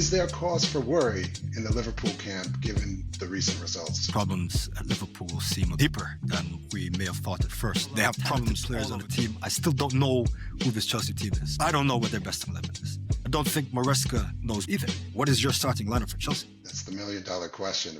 Is there cause for worry in the Liverpool camp given the recent results? Problems at Liverpool seem deeper than we may have thought at first. They have problems players on the team. I still don't know who this Chelsea team is. I don't know what their best 11 is. I don't think Maresca knows either. What is your starting lineup for Chelsea? That's the million-dollar question.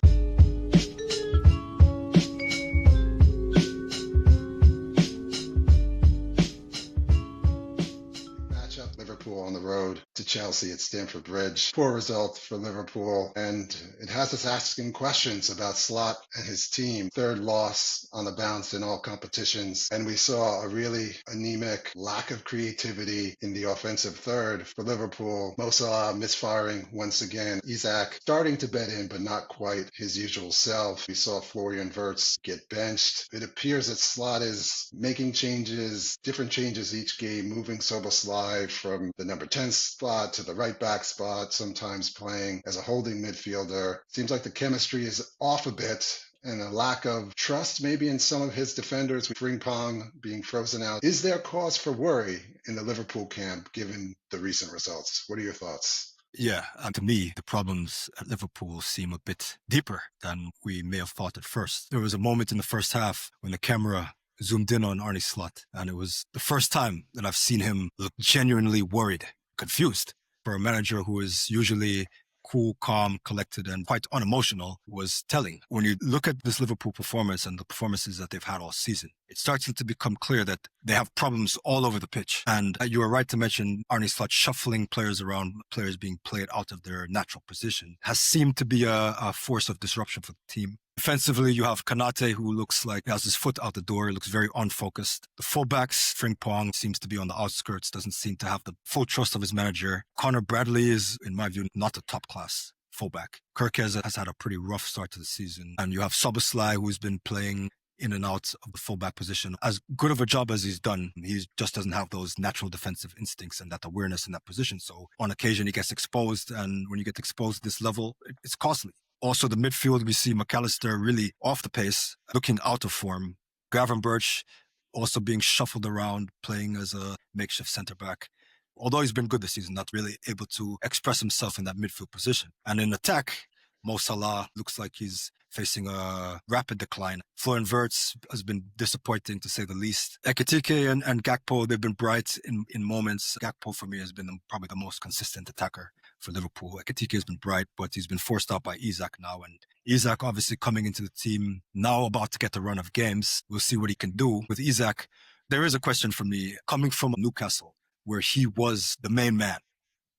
Liverpool on the road to Chelsea at Stamford Bridge. Poor result for Liverpool, and it has us asking questions about Slot and his team. Third loss on the bounce in all competitions, and we saw a really anemic lack of creativity in the offensive third for Liverpool. Mo Salah misfiring once again. Isak starting to bed in, but not quite his usual self. We saw Florian Wirtz get benched. It appears that Slot is making changes, different changes each game, moving Szoboszlai from the number 10 spot to the right back spot, sometimes playing as a holding midfielder. Seems like the chemistry is off a bit, and a lack of trust maybe in some of his defenders, with Frimpong being frozen out. Is there cause for worry in the Liverpool camp given the recent results? What are your thoughts? Yeah, and to me, the problems at Liverpool seem a bit deeper than we may have thought at first. There was a moment in the first half when the camera zoomed in on Arne Slot, and it was the first time that I've seen him look genuinely worried, confused. For a manager who is usually cool, calm, collected, and quite unemotional, was telling. When you look at this Liverpool performance and the performances that they've had all season, it's starting to become clear that they have problems all over the pitch. And you were right to mention Arne Slot shuffling players around, players being played out of their natural position, has seemed to be a force of disruption for the team. Defensively, you have Konate, who looks like he has his foot out the door. He looks very unfocused. The fullbacks, Frimpong seems to be on the outskirts, doesn't seem to have the full trust of his manager. Connor Bradley is, in my view, not a top-class fullback. Kirkez has had a pretty rough start to the season. And you have Szoboszlai, who's been playing in and out of the fullback position. As good of a job as he's done, he just doesn't have those natural defensive instincts and that awareness in that position. So on occasion, he gets exposed. And when you get exposed at this level, it's costly. Also, the midfield, we see McAllister really off the pace, looking out of form. Gravenberch also being shuffled around, playing as a makeshift centre-back. Although he's been good this season, not really able to express himself in that midfield position. And in attack, Mo Salah looks like he's facing a rapid decline. Florian Wirtz has been disappointing, to say the least. Ekitike and Gakpo, they've been bright in moments. Gakpo, for me, has been probably the most consistent attacker for Liverpool. Ekitike has been bright, but he's been forced out by Isak now. And Isak obviously coming into the team, now about to get the run of games. We'll see what he can do. With Isak, there is a question for me. Coming from Newcastle, where he was the main man,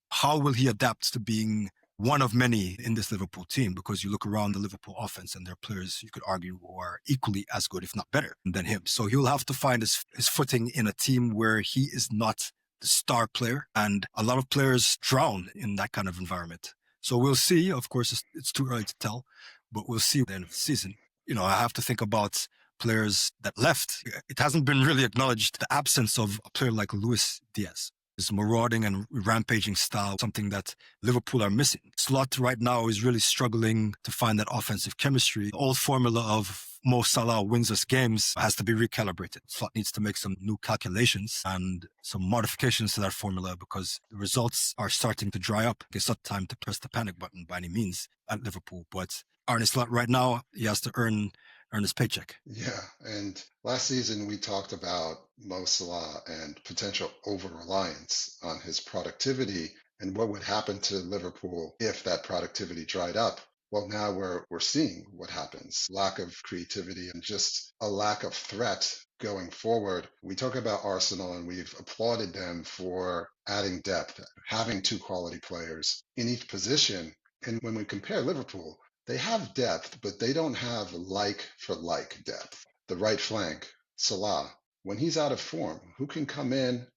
how will he adapt to being one of many in this Liverpool team? Because you look around the Liverpool offense and there are players you could argue who are equally as good, if not better, than him. So he'll have to find his footing in a team where he is not the star player. And a lot of players drown in that kind of environment. So we'll see. Of course, it's too early to tell, but we'll see at the end of the season. You know, I have to think about players that left. It hasn't been really acknowledged, the absence of a player like Luis Diaz. His marauding and rampaging style, something that Liverpool are missing. Slot right now is really struggling to find that offensive chemistry. The old formula of Mo Salah wins us games has to be recalibrated. Slot needs to make some new calculations and some modifications to that formula because the results are starting to dry up. It's not time to press the panic button by any means at Liverpool, but Arne Slot right now, he has to earn his paycheck. Yeah, and last season we talked about Mo Salah and potential over-reliance on his productivity and what would happen to Liverpool if that productivity dried up. Well, now we're seeing what happens. Lack of creativity and just a lack of threat going forward. We talk about Arsenal and we've applauded them for adding depth, having two quality players in each position. And when we compare Liverpool, they have depth, but they don't have like-for-like depth. The right flank, Salah, when he's out of form, who can come in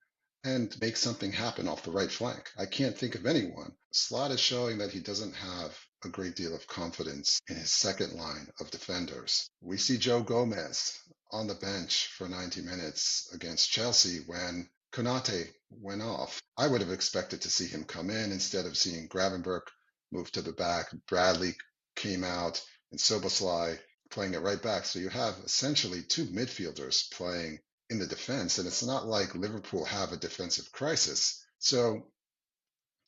and make something happen off the right flank? I can't think of anyone. Slot is showing that he doesn't have a great deal of confidence in his second line of defenders. We see Joe Gomez on the bench for 90 minutes against Chelsea when Konate went off. I would have expected to see him come in instead of seeing Gravenberch move to the back. Bradley came out and Szoboszlai playing at right back. So you have essentially two midfielders playing in the defense, and it's not like Liverpool have a defensive crisis. So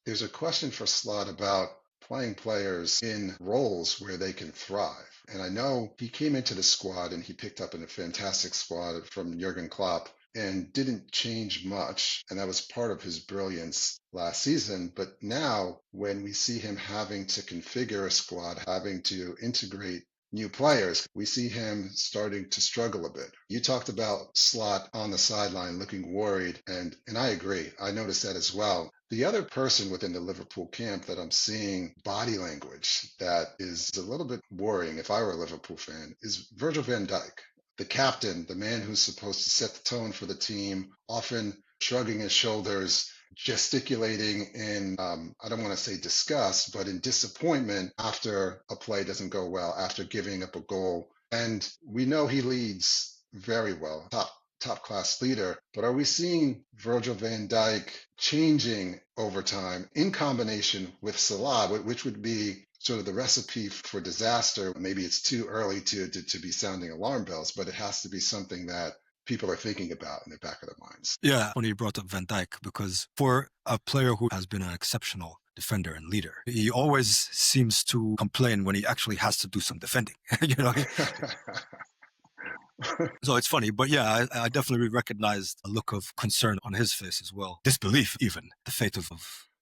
There's a question for Slot about playing players in roles where they can thrive. And I know he came into the squad and he picked up in a fantastic squad from Jurgen Klopp and didn't change much. And that was part of his brilliance last season. But now, when we see him having to configure a squad, having to integrate new players, we see him starting to struggle a bit. You talked about Slot on the sideline looking worried, and I agree. I noticed that as well. The other person within the Liverpool camp that I'm seeing body language that is a little bit worrying if I were a Liverpool fan is Virgil van Dijk, the captain, the man who's supposed to set the tone for the team, often shrugging his shoulders, gesticulating in, I don't want to say disgust, but in disappointment after a play doesn't go well, after giving up a goal. And we know he leads very well, top class leader. But are we seeing Virgil van Dijk changing over time in combination with Salah, which would be sort of the recipe for disaster? Maybe it's too early to be sounding alarm bells, but it has to be something that people are thinking about in the back of their minds. Yeah, when you brought up Van Dijk, because for a player who has been an exceptional defender and leader, he always seems to complain when he actually has to do some defending. you know. So it's funny, but yeah, I definitely recognized a look of concern on his face as well. Disbelief, even the fate of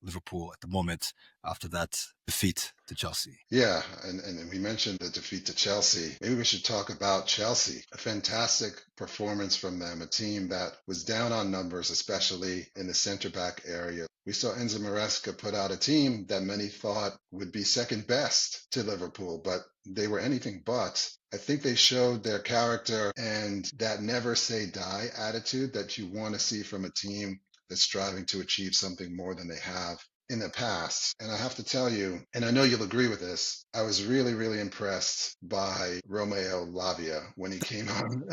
Liverpool at the moment after that defeat to Chelsea. Yeah, and we mentioned the defeat to Chelsea. Maybe we should talk about Chelsea. A fantastic performance from them, a team that was down on numbers, especially in the center back area. We saw Enzo Maresca put out a team that many thought would be second best to Liverpool, but they were anything but. I think they showed their character and that never say die attitude that you want to see from a team that's striving to achieve something more than they have in the past. And I have to tell you, and I know you'll agree with this, I was really, really impressed by Romeo Lavia when he came on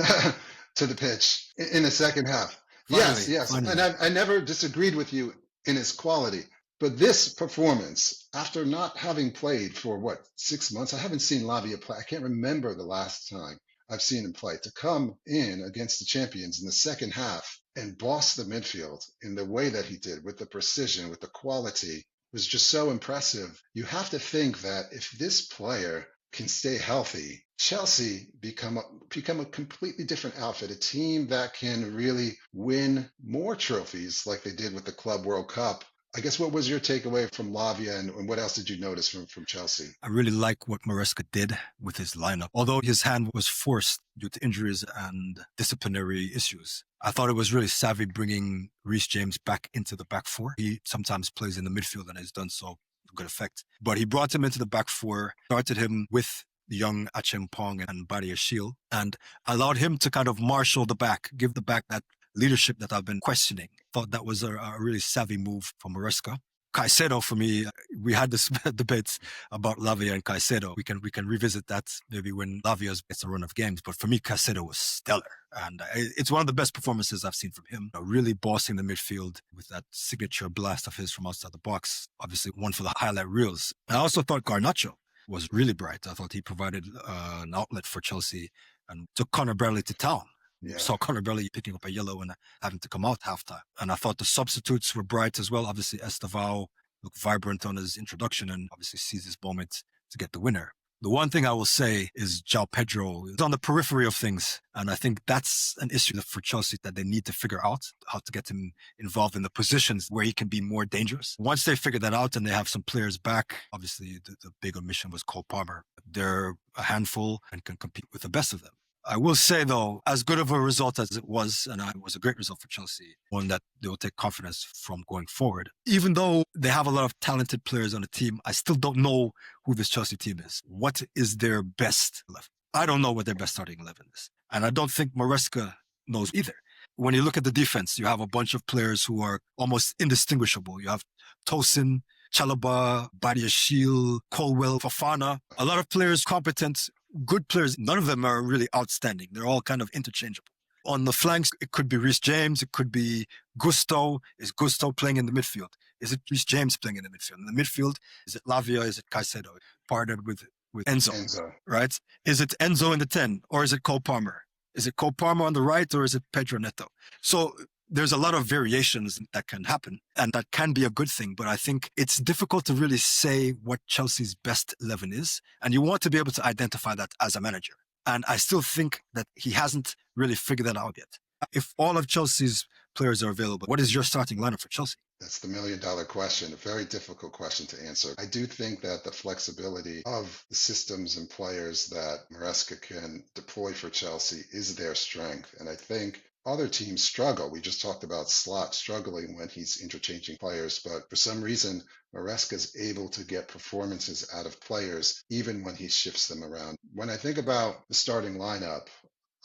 to the pitch in the second half. Finally, Yes. finally. And I never disagreed with you in his quality. But this performance, after not having played for 6 months, I haven't seen Lavia play. I can't remember the last time I've seen him play. To come in against the champions in the second half and boss the midfield in the way that he did, with the precision, with the quality, was just so impressive. You have to think that if this player can stay healthy, Chelsea become a completely different outfit, a team that can really win more trophies like they did with the Club World Cup. I guess what was your takeaway from Lavia, and what else did you notice from Chelsea? I really like what Maresca did with his lineup. Although his hand was forced due to injuries and disciplinary issues, I thought it was really savvy bringing Reece James back into the back four. He sometimes plays in the midfield and has done so with good effect. But he brought him into the back four, started him with the young Acheng Pong and Badia Shield, and allowed him to kind of marshal the back, give the back that leadership that I've been questioning. Thought that was a really savvy move from Maresca. Caicedo, for me, we had this debate about Lavia and Caicedo. We can revisit that maybe when Lavia gets a run of games. But for me, Caicedo was stellar. And it's one of the best performances I've seen from him. Really bossing the midfield with that signature blast of his from outside the box. Obviously, one for the highlight reels. I also thought Garnacho was really bright. I thought he provided an outlet for Chelsea and took Conor Bradley to town. Yeah. Saw Conor Bradley picking up a yellow and having to come out halftime. And I thought the substitutes were bright as well. Obviously, Estevao looked vibrant on his introduction and obviously seized his moment to get the winner. The one thing I will say is João Pedro is on the periphery of things. And I think that's an issue for Chelsea that they need to figure out, how to get him involved in the positions where he can be more dangerous. Once they figure that out and they have some players back, obviously the big omission was Cole Palmer. They're a handful and can compete with the best of them. I will say, though, as good of a result as it was, and it was a great result for Chelsea, one that they will take confidence from going forward. Even though they have a lot of talented players on the team, I still don't know who this Chelsea team is. What is their best 11? I don't know what their best starting 11 is. And I don't think Maresca knows either. When you look at the defense, you have a bunch of players who are almost indistinguishable. You have Tosin, Chalobah, Badia Shield, Colwell, Fofana. A lot of players competent, good players. None of them are really outstanding. They're all kind of interchangeable. On the flanks, it could be Reece James. It could be Gusto. Is Gusto playing in the midfield? Is it Reece James playing in the midfield? In the midfield, is it Lavia? Is it Caicedo? Partnered with Enzo, right? Is it Enzo in the 10 or is it Cole Palmer? Is it Cole Palmer on the right or is it Pedro Neto? So there's a lot of variations that can happen, and that can be a good thing. But I think it's difficult to really say what Chelsea's best 11 is. And you want to be able to identify that as a manager. And I still think that he hasn't really figured that out yet. If all of Chelsea's players are available, what is your starting lineup for Chelsea? That's the million-dollar question, a very difficult question to answer. I do think that the flexibility of the systems and players that Maresca can deploy for Chelsea is their strength. And I think other teams struggle. We just talked about Slot struggling when he's interchanging players, but for some reason, Maresca is able to get performances out of players even when he shifts them around. When I think about the starting lineup,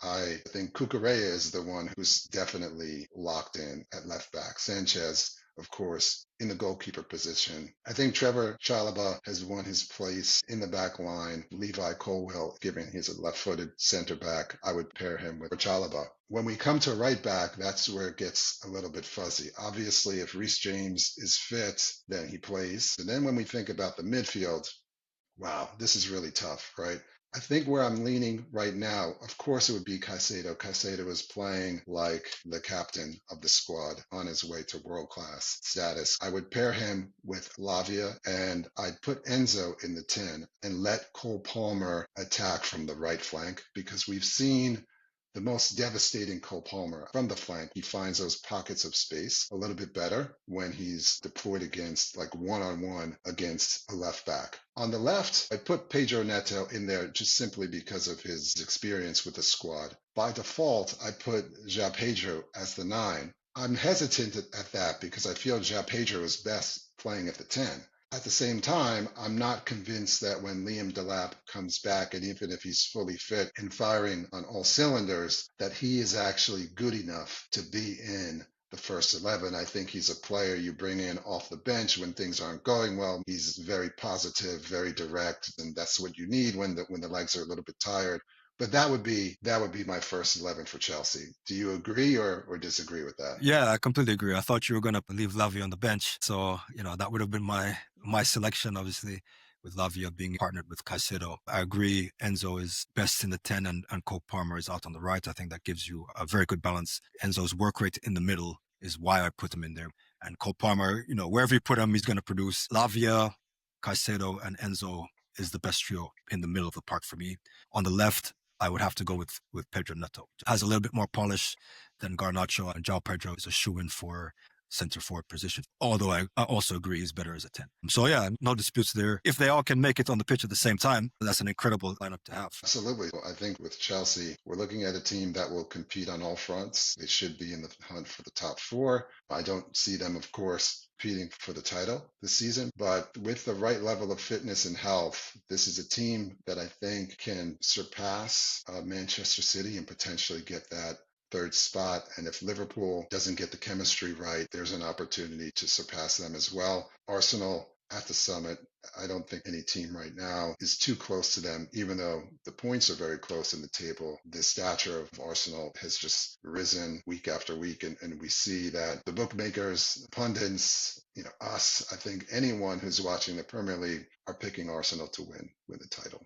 I think Cucurella is the one who's definitely locked in at left back. Sanchez, of course, in the goalkeeper position. I think Trevor Chalobah has won his place in the back line. Levi Colwill, given he's a left-footed center back, I would pair him with Chalobah. When we come to right back, that's where it gets a little bit fuzzy. Obviously, if Reece James is fit, then he plays. And then when we think about the midfield, wow, this is really tough, right? I think where I'm leaning right now, of course, it would be Caicedo. Caicedo is playing like the captain of the squad on his way to world-class status. I would pair him with Lavia, and I'd put Enzo in the 10 and let Cole Palmer attack from the right flank, because we've seen the most devastating Cole Palmer from the flank. He finds those pockets of space a little bit better when he's deployed against, like, one-on-one against a left back. On the left, I put Pedro Neto in there just simply because of his experience with the squad. By default, I put João Pedro as the 9. I'm hesitant at that because I feel João Pedro is best playing at the 10. At the same time, I'm not convinced that when Liam Delap comes back, and even if he's fully fit and firing on all cylinders, that he is actually good enough to be in the first 11. I think he's a player you bring in off the bench when things aren't going well. He's very positive, very direct, and that's what you need when the legs are a little bit tired. But that would be my first 11 for Chelsea. Do you agree or disagree with that? Yeah, I completely agree. I thought you were going to leave Lavia on the bench. So, that would have been my selection, obviously, with Lavia being partnered with Caicedo. I agree Enzo is best in the 10 and Cole Palmer is out on the right. I think that gives you a very good balance. Enzo's work rate in the middle is why I put him in there. And Cole Palmer, wherever you put him, he's going to produce. Lavia, Caicedo, and Enzo is the best trio in the middle of the park for me. On the left, I would have to go with Pedro Neto. Has a little bit more polish than Garnacho, and João Pedro is a shoo-in for center forward position. Although I also agree he's better as a 10. So yeah, no disputes there. If they all can make it on the pitch at the same time, that's an incredible lineup to have. Absolutely. I think with Chelsea, we're looking at a team that will compete on all fronts. They should be in the hunt for the top 4. I don't see them, of course, competing for the title this season, but with the right level of fitness and health, this is a team that I think can surpass Manchester City and potentially get that 3rd spot. And if Liverpool doesn't get the chemistry right, there's an opportunity to surpass them as well. Arsenal at the summit, I don't think any team right now is too close to them, even though the points are very close in the table. The stature of Arsenal has just risen week after week, and we see that the bookmakers, pundits, us, I think anyone who's watching the Premier League are picking Arsenal to win the title.